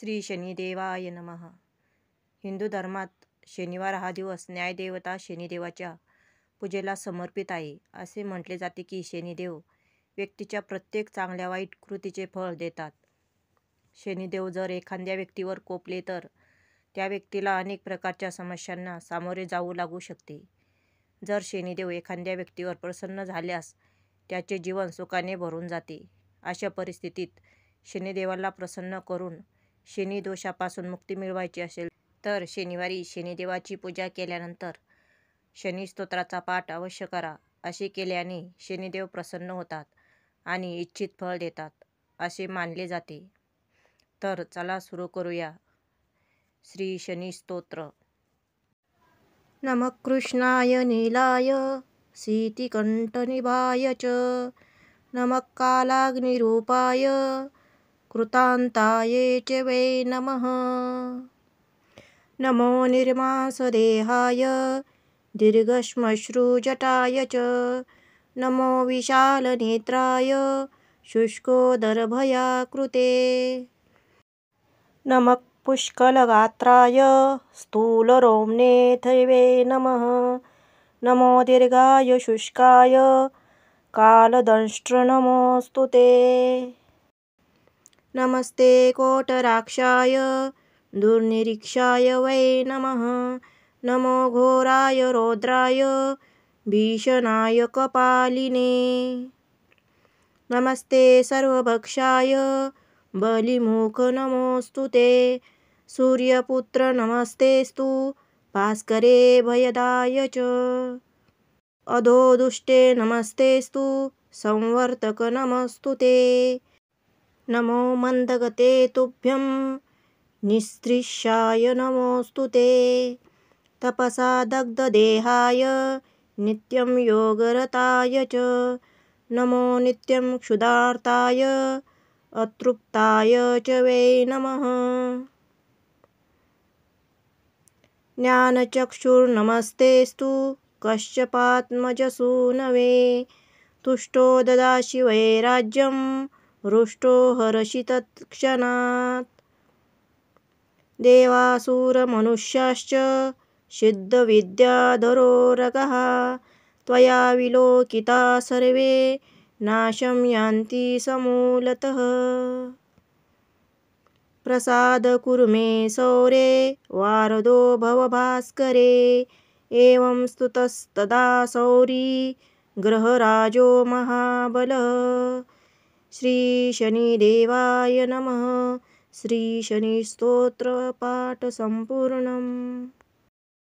श्री शनिदेवाय नमः. हिंदू धर्मात शनिवार हा दिवस न्यायदेवता शनिदेवाच्या पूजेला समर्पित आहे. असे म्हटले जाते की शनिदेव व्यक्तीच्या प्रत्येक चांगल्या वाईट कृतीचे फळ देतात. शनिदेव जर एखाद्या व्यक्तीवर कोपले तर त्या व्यक्तीला अनेक प्रकारच्या समस्यांना सामोरे जाऊ लागू शकते. जर शनिदेव एखाद्या व्यक्तीवर प्रसन्न झाल्यास त्याचे जीवन सुखाने भरून जाते. अशा परिस्थितीत शनिदेवाला प्रसन्न करून शनी दोषापासून मुक्ती मिळवायची असेल तर शनिवारी शनिदेवाची पूजा केल्यानंतर शनी स्तोत्राचा पाठ अवश्य करा. असे केल्याने शनिदेव प्रसन्न होतात आणि इच्छित फळ देतात असे मानले जाते. तर चला सुरू करूया श्री शनी स्तोत्र. नमः कृष्णाय नीलाय सीतिकंठनिभाय च नमः कालाग्निरूपाय कृतांताये च वै नमः. नमो निर्मांसदेहाय दीर्घश्मश्रुजटाय च नमो विशालनेत्राय शुष्कोदरभयाकृते. नमः पुष्कलगात्राय स्थूलरोम्नेऽथ वै नमः. नमो दीर्घाय शुष्काय कालदंष्ट्र नमोऽस्तु ते. नमस्ते कोटराक्षाय दुर्निरीक्षाय वै नमः. नमो घोराय रौद्राय भीषणाय कपालिने. नमस्ते सर्वभक्षाय बलिमुख नमोऽस्तु ते. सूर्यपुत्र नमस्तेस्तु भास्करे भयदाय च. अधोदुष्टे नमस्तेस्तु संवर्तक नमोऽस्तु ते. नमो मन्दगते तुभ्यं निस्त्रिशाय नमोऽस्तु ते. तपसा दग्धदेहाय नित्यं योगरताय च नमो नित्यं क्षुधार्ताय अतृप्ताय च वै नमः. ज्ञानचक्षुर्नमस्तेस्तु कश्यपात्मजसूनवे. तुष्टो ददासि वैराज्यं हृष्टो हरसि तत्क्षणात्. देवासुरमनुष्याश्च सिद्धविद्याधरो रगः त्वया विलोकिता सर्वे नाशं यान्ति समूलतः. प्रसाद कुरु मे सौरे वारदो भव भास्करे. एवं स्तुतस्तदा सौरी ग्रहराजो महाबलः. श्री शनिदेवाय नमः. श्री शनि स्तोत्र पाठ संपूर्णम्.